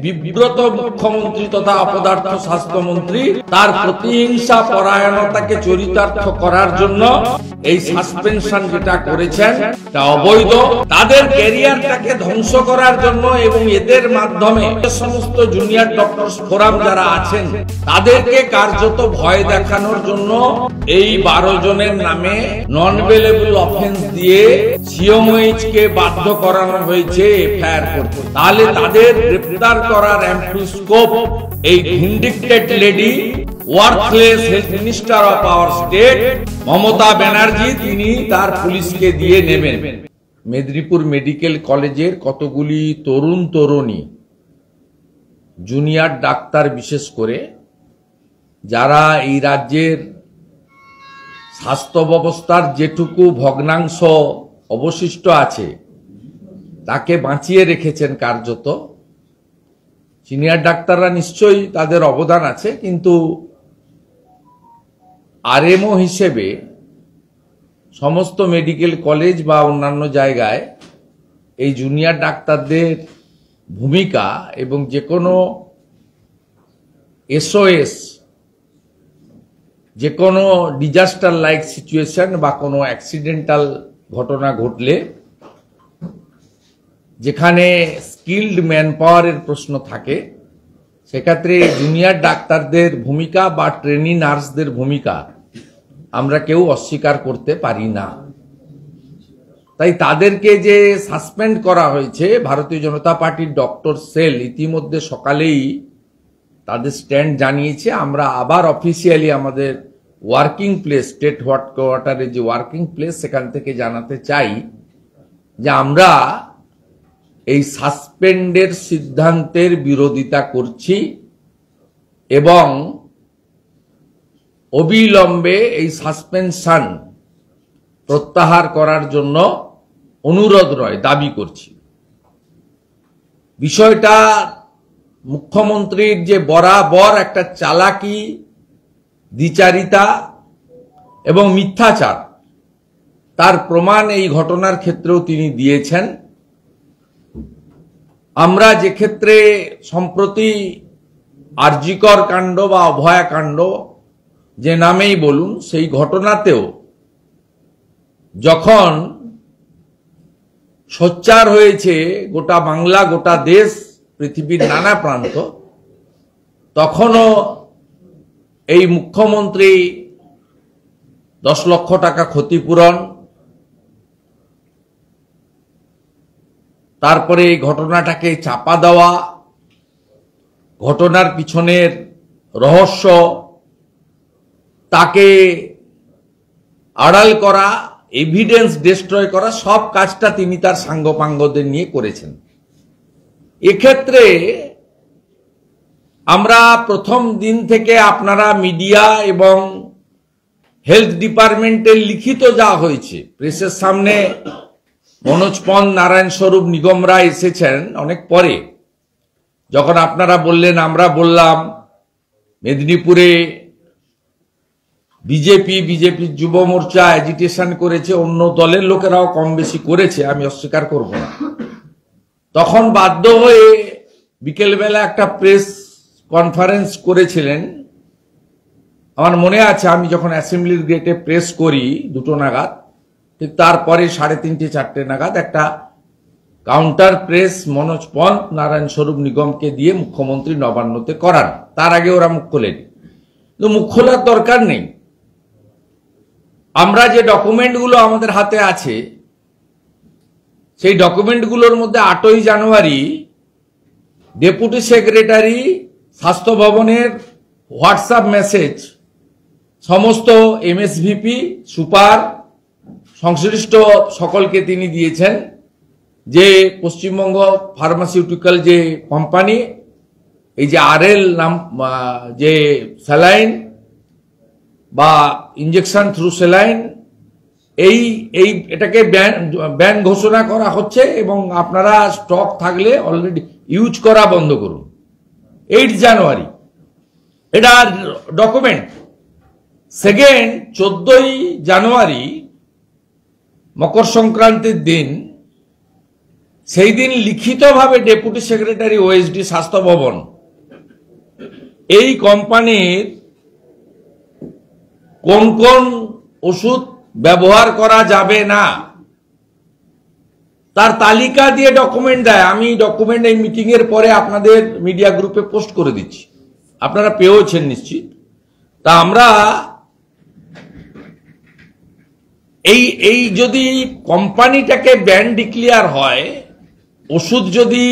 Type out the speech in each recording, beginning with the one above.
বিব্রত মুখ্যমন্ত্রী তথা অপদার্থ স্বাস্থ্যমন্ত্রী তার প্রতিহিংসা পরায়ণতাকে চরিতার্থ করার জন্য এই সাসপেনশন যেটা করেছেন তা অবৈধ। তাদের ক্যারিয়ারটাকে ধ্বংস করার জন্য এবং এদের মাধ্যমে সমস্ত জুনিয়র ডক্টরস ফোরাম যারা আছেন তাদেরকে কার্যত ভয় দেখানোর জন্য এই 12 জনের নামে নন বেলেবল অফেন্স দিয়ে সিএমওএইচ কে বাধ্য করানো হয়েছে এফআইআর করতে। তাহলে তাদের গ্রেফতার করার অ্যাম্পল স্কোপ এই vindictive lady worthless health minister of our state Mamata Banerjee তিনি তার পুলিশকে দিয়ে নেবেন। মেদিনীপুর মেডিকেল কলেজের কতগুলি তরুণ তরুণী জুনিয়র ডাক্তার বিশেষ করে যারা এই রাজ্যের স্বাস্থ্য ব্যবস্থার যেটুকু ভগ্নাংশ অবশিষ্ট আছে তাকে বাঁচিয়ে রেখেছেন কার্যত। সিনিয়র ডাক্তাররা নিশ্চয়ই তাদের অবদান আছে, কিন্তু আরএমও হিসেবে সমস্ত মেডিকেল কলেজ বা অন্যান্য জায়গায় এই জুনিয়র ডাক্তারদের ভূমিকা এবং যে কোনো এসওএস, যে কোনো ডিজাস্টার লাইক সিচুয়েশন বা কোনো অ্যাক্সিডেন্টাল ঘটনা ঘটলে যেখানে স্কিল্ড ম্যান পাওয়ারের প্রশ্ন থাকে সেক্ষেত্রে জুনিয়র ডাক্তারদের ভূমিকা বা ট্রেনি নার্সদের ভূমিকা আমরা কেউ অস্বীকার করতে পারি না। তাই তাদেরকে যে সাসপেন্ড করা হয়েছে, ভারতীয় জনতা পার্টির ডক্টর সেল ইতিমধ্যে সকালেই তাদের স্ট্যান্ড জানিয়েছে। আমরা আবার অফিসিয়ালি আমাদের ওয়ার্কিং প্লেস, স্টেট হেডকোয়ার্টারে যে ওয়ার্কিং প্লেস, সেখান থেকে জানাতে চাই যে আমরা এই সাসপেন্ডের সিদ্ধান্তের বিরোধিতা করছি এবং অবিলম্বে এই সাসপেনশন প্রত্যাহার করার জন্য অনুরোধ নয় দাবি করছি। বিষয়টা মুখ্যমন্ত্রীর যে বরাবর একটা চালাকি, দ্বিচারিতা এবং মিথ্যাচার তার প্রমাণ এই ঘটনার ক্ষেত্রেও তিনি দিয়েছেন। আমরা যে ক্ষেত্রে সম্প্রতি আরজিকর কাণ্ড বা অভয়া কাণ্ড যে নামেই বলুন, সেই ঘটনাতেও যখন সোচ্চার হয়েছে গোটা বাংলা, গোটা দেশ, পৃথিবীর নানা প্রান্ত, তখনও এই মুখ্যমন্ত্রী 10 লক্ষ টাকা ক্ষতিপূরণ, তারপরে এই ঘটনাটাকে চাপা দেওয়া, ঘটনার পিছনের রহস্য তাকে আড়াল করা, এভিডেন্স ডিস্ট্রয় করা, সব কাজটা তিনি তার সাঙ্গপাঙ্গদের নিয়ে করেছেন। এক্ষেত্রে আমরা প্রথম দিন থেকে আপনারা মিডিয়া এবং হেলথ ডিপার্টমেন্টের লিখিত যা হয়েছে, প্রেসের সামনে মনোজ পন্ত, নারায়ণ স্বরূপ, নিগম রায় এসেছেন অনেক পরে, যখন আপনারা বললেন, আমরা বললাম মেদিনীপুরে বিজেপির যুব মোর্চা অ্যাজিটেশন করেছে, অন্য দলের লোকেরাও কম বেশি করেছে, আমি অস্বীকার করব না। তখন বাধ্য হয়ে বিকেলবেলা একটা প্রেস কনফারেন্স করেছিলেন। আমার মনে আছে আমি যখন অ্যাসেম্বলির গেটে প্রেস করি 2টো নাগাদ, ঠিক তারপরে 3:30, 4টে নাগাদ একটা কাউন্টার প্রেস মনোজ পন্ত, নারায়ণ স্বরূপ, নিগমকে দিয়ে মুখ্যমন্ত্রী নবান্নতে করান। তার আগে ওরা মুখ খোলেন, কিন্তু মুখ খোলার দরকার নেই। আমরা যে ডকুমেন্টগুলো আমাদের হাতে আছে সেই ডকুমেন্টগুলোর মধ্যে 8ই জানুয়ারি ডেপুটি সেক্রেটারি স্বাস্থ্য ভবনের হোয়াটসঅ্যাপ মেসেজ সমস্ত এমএসভিপি, সুপার, সংশ্লিষ্ট সকলকে তিনি দিয়েছেন যে পশ্চিমবঙ্গ ফার্মাসিউটিক্যাল যে কোম্পানি, এই যে আরএল নাম যে স্যালাইন বা ইনজেকশন থ্রু স্যালাইন, এটাকে ব্যান ঘোষণা করা হচ্ছে এবং আপনারা স্টক থাকলে অলরেডি ইউজ করা বন্ধ করুন। 8 জানুয়ারি এটা ডকুমেন্ট। সেকেন্ড, 14ই জানুয়ারি মকর সংক্রান্তির দিন সেই দিন লিখিতভাবে ডেপুটি সেক্রেটারি ওএসডি স্বাস্থ্য ভবন এই কোম্পানির কোন কোন ওষুধ ব্যবহার করা যাবে না তার তালিকা দিয়ে ডকুমেন্ট দেয়। আমি ডকুমেন্ট এই মিটিং এর পরে আপনাদের মিডিয়া গ্রুপে পোস্ট করে দিচ্ছি, আপনারা পেয়েছেন নিশ্চিত। তা আমরা এই যদি কোম্পানিটাকে ব্যান ডিক্লেয়ার হয়, ওষুধ যদি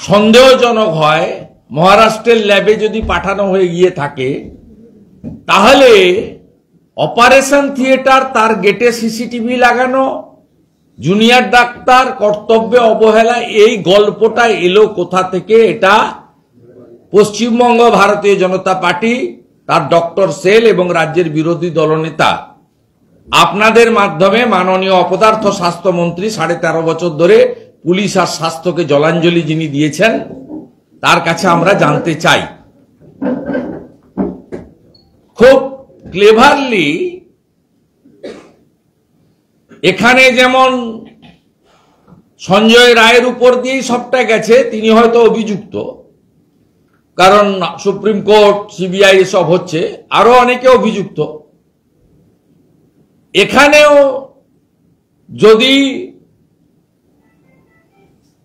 সন্দেহজনক হয়, মহারাষ্ট্রের ল্যাবে যদি পাঠানো হয়ে গিয়ে থাকে, তাহলে অপারেশন থিয়েটার তার গেটে সিসিটিভি লাগানো, জুনিয়র ডাক্তার কর্তব্যে অবহেলা, এই গল্পটা এলো কোথা থেকে? এটা পশ্চিমবঙ্গ ভারতীয় জনতা পার্টি, তার ডক্টর সেল এবং রাজ্যের বিরোধী দলনেতা আপনাদের মাধ্যমে মাননীয় অপদার্থ স্বাস্থ্যমন্ত্রী 13.5 বছর ধরে পুলিশ আর স্বাস্থ্যকে জলাঞ্জলি যিনি দিয়েছেন তার কাছে আমরা জানতে চাই। খুব ক্লেভারলি এখানে যেমন সঞ্জয় রায়ের উপর দিয়েই সবটা গেছে, তিনি হয়তো অভিযুক্ত, কারণ সুপ্রিম কোর্ট, সিবিআই এসব হচ্ছে, আরো অনেকে অভিযুক্ত। এখানেও যদি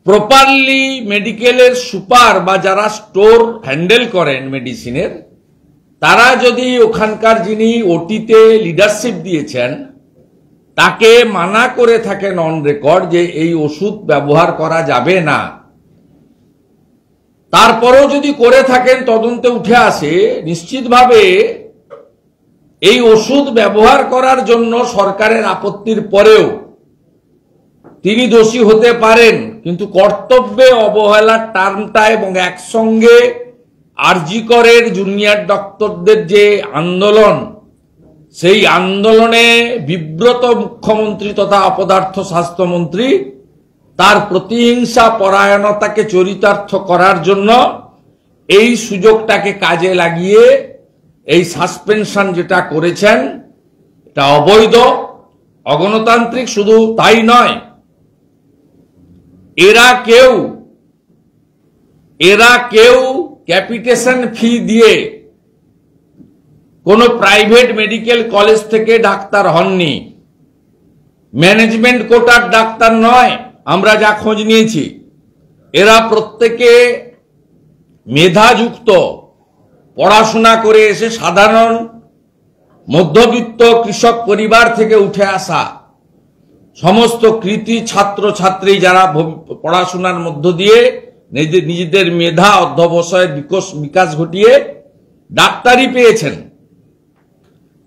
প্রপারলি মেডিকেলের সুপার বা যারা স্টোর হ্যান্ডেল করেন মেডিসিনের, তারা যদি ওখানকার যিনি ওটিতে লিডারশিপ দিয়েছেন তাকে মানা করে থাকেন অন রেকর্ড যে এই ওষুধ ব্যবহার করা যাবে না, তারপরেও যদি করে থাকেন, তদন্তে উঠে আসে নিশ্চিতভাবে এই ওষুধ ব্যবহার করার জন্য সরকারের আপত্তির পরেও তিনি দোষী হতে পারেন। কিন্তু কর্তব্যে অবহেলার টার্মটা এবং একসঙ্গে আরজি করের জুনিয়র ডক্টরদের যে আন্দোলন, সেই আন্দোলনে বিব্রত মুখ্যমন্ত্রী তথা অপদার্থ স্বাস্থ্যমন্ত্রী তার প্রতিহিংসা পরায়ণতাকে চরিতার্থ করার জন্য এই সুযোগটাকে কাজে লাগিয়ে এই সাসপেনশন যেটা করেছেন এটা অবৈধ, অগণতান্ত্রিক। শুধু তাই নয়, এরা কেউ ক্যাপিটেশন ফি দিয়ে কোন প্রাইভেট মেডিকেল কলেজ থেকে ডাক্তার হননি, ম্যানেজমেন্ট কোটার ডাক্তার নয়। আমরা যা খোঁজ নিয়েছি, এরা প্রত্যেকে মেধাযুক্ত, পড়াশোনা করে এসে সাধারণ মধ্যবিত্ত কৃষক পরিবার থেকে উঠে আসা সমস্ত কৃতি ছাত্র ছাত্রী যারা পড়াশোনার মধ্য দিয়ে নিজেদের মেধা অধ্যবসায়ের বিকাশ ঘটিয়ে ডাক্তারি পেয়েছেন,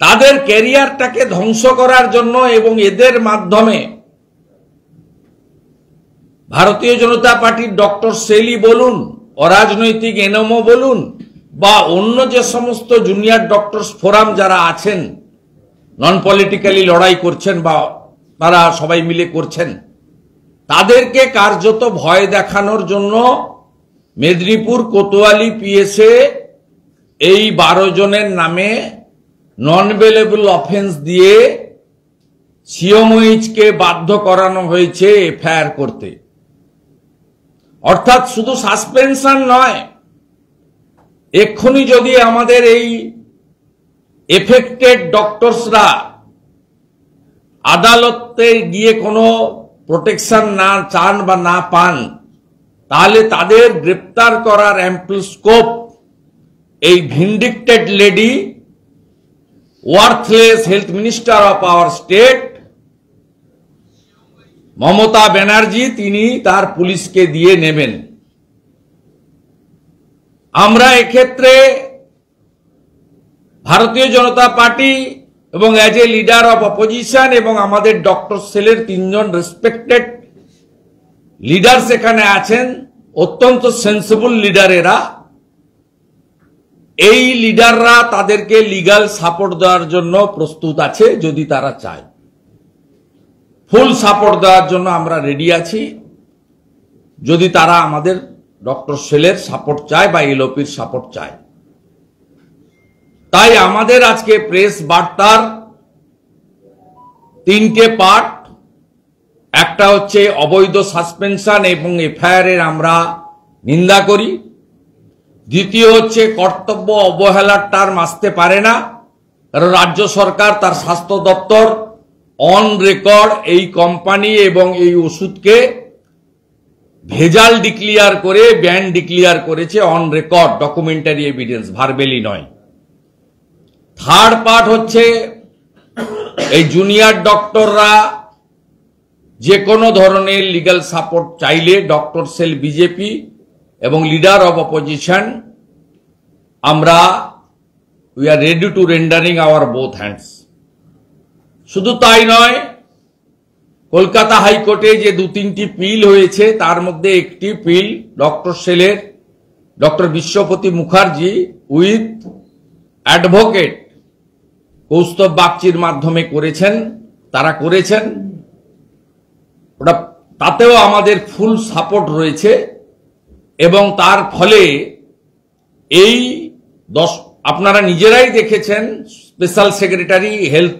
তাদের ক্যারিয়ারটাকে ধ্বংস করার জন্য এবং এদের মাধ্যমে ভারতীয় জনতা পার্টির ডক্টর সেলি বলুন, অরাজনৈতিক এনএমও বলুন, বা অন্য যে সমস্ত জুনিয়র ডক্টরস ফোরাম যারা আছেন, নন পলিটিক্যালি লড়াই করছেন বা তারা সবাই মিলে করছেন, তাদেরকে কার্যত ভয় দেখানোর জন্য মেদিনীপুর কোতোয়ালি পিএসএ এই 12 জনের নামে নন বেলেবল অফেন্স দিয়ে সিওমইচকে বাধ্য করানো হয়েছে এফআইআর করতে। অর্থাৎ শুধু সাসপেনশন নয়, এক্ষুনি যদি আমাদের এই এফেক্টেড ডক্টরসরা আদালতে গিয়ে কোনো প্রোটেকশন না চান বা না পান, তাহলে তাদের গ্রেপ্তার করার অ্যাম্পল স্কোপ এই vindictive lady, worthless health minister of our state Mamata Banerjee, তিনি তার পুলিশকে দিয়ে নেবেন। আমরা এক্ষেত্রে ভারতীয় জনতা পার্টি এবং as a leader of opposition এবং আমাদের ডক্টর সেলের 3 জন রেসপেক্টেড লিডার্স এখানে আছেন, অত্যন্ত সেন্সিবল লিডার এরা। এই লিডাররা তাদেরকে লিগ্যাল সাপোর্ট দেওয়ার জন্য প্রস্তুত আছে, যদি তারা চায়। ফুল সাপোর্ট দেওয়ার জন্য আমরা রেডি আছি, যদি তারা আমাদের ডক্টর সেলের সাপোর্ট চায় বা এলওপির সাপোর্ট চায়। তাই আমাদের আজকে প্রেস বার্তার 3টে পার্ট। একটা হচ্ছে অবৈধ সাসপেনশন এবং এফআইআর এর আমরা নিন্দা করি। দ্বিতীয় হচ্ছে কর্তব্য অবহেলার টার্ম আসতে পারে না, কারণ রাজ্য সরকার তার স্বাস্থ্য দপ্তর অন রেকর্ড এই কোম্পানি এবং এই ওষুধকে ভেজাল ডিক্লিয়ার করে ব্যান ডিক্লিয়ার করেছে, অন রেকর্ড ডকুমেন্টারি এভিডেন্স, ভার্বেলি নয়। থার্ড পার্ট হচ্ছে এই জুনিয়র ডক্টররা যে কোনো ধরনের লিগ্যাল সাপোর্ট চাইলে ডক্টর সেল বিজেপি এবং লিডার অব অপোজিশন আমরা we are ready to rendering our both hands. শুধু তাই নয়, কলকাতা হাইকোর্টে যে 2-3টি পিল হয়েছে তার মধ্যে একটি পিল ডক্টর সেলের doctor Bishwapati Mukherjee with advocate Kaustav বাগচির মাধ্যমে করেছেন, তারা করেছেন, ওটা তাতেও আমাদের ফুল সাপোর্ট রয়েছে। এবং তার ফলে এই আপনারা নিজেরাই দেখেছেন, স্পেশাল সেক্রেটারি হেলথ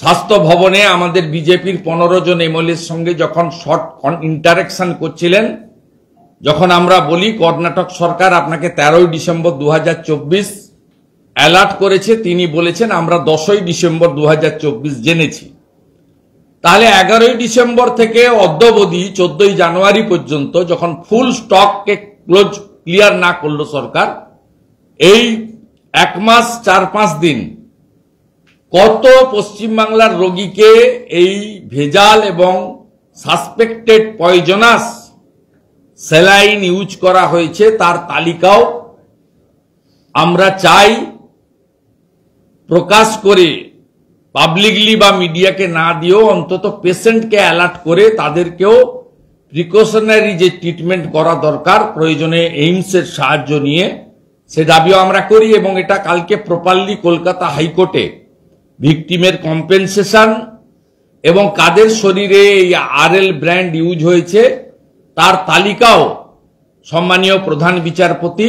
স্বাস্থ্য ভবনে আমাদের বিজেপির 15 জন এমএলএর সঙ্গে যখন শর্ট ইন্টারাকশন করছিলেন, যখন আমরা বলি কর্ণাটক সরকার আপনাকে 13 ডিসেম্বর 2024 অ্যালার্ট করেছে, তিনি বলেছেন আমরা 10 ডিসেম্বর 2024 জেনেছি। তাহলে 11 ডিসেম্বর থেকে অদ্যাবধি 14 জানুয়ারি পর্যন্ত যখন ফুল স্টককে ক্লিয়ার না করলো সরকার, এই 1 মাস 4-5 দিন কত পশ্চিমবাংলার রোগীকে এই ভেজাল এবং সাসপেক্টেড পয়জনাস স্যালাইন ইউজ করা হয়েছে তার তালিকাও আমরা চাই প্রকাশ করে পাবলিকলি বা মিডিয়াকে না দিয়েও অন্তত পেশেন্টকে অ্যালার্ট করে তাদেরকেও প্রিকশনারি যে ট্রিটমেন্ট করা দরকার, প্রয়োজনে এইমসের সাহায্য নিয়ে, সে দাবিও আমরা করি। এবং এটা কালকে প্রপারলি কলকাতা হাইকোর্টে ভিকটিমের কম্পেনসেশন এবং কাদের শরীরে এই আরএল ব্র্যান্ড ইউজ হয়েছে তার তালিকাও সম্মানীয় প্রধান বিচারপতি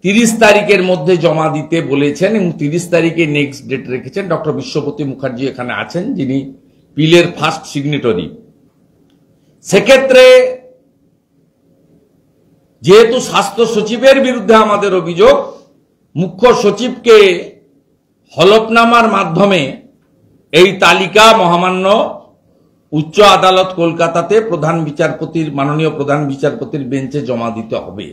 30 তারিখের মধ্যে জমা দিতে বলেছেন এবং 30 তারিখে নেক্সট ডেট রেখেছেন। ডক্টর বিশ্বপতি মুখার্জি এখানে আছেন, যিনি পিলের ফার্স্ট সিগনেটরি। সেক্ষেত্রে যেহেতু স্বাস্থ্য সচিবের বিরুদ্ধে আমাদের অভিযোগ, মুখ্য সচিবকে হলফনামার মাধ্যমে এই তালিকা মহামান্য উচ্চ আদালত কলকাতাতে মাননীয় প্রধান বিচারপতির বেঞ্চে জমা দিতে হবে।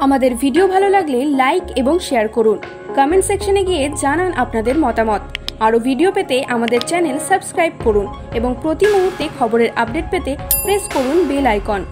আমাদের ভিডিও ভালো লাগলে লাইক এবং শেয়ার করুন, কমেন্ট সেকশনে গিয়ে জানান আপনাদের মতামত। আরও ভিডিও পেতে আমাদের চ্যানেল সাবস্ক্রাইব করুন এবং প্রতি মুহূর্তে খবরের আপডেট পেতে প্রেস করুন বেল আইকন।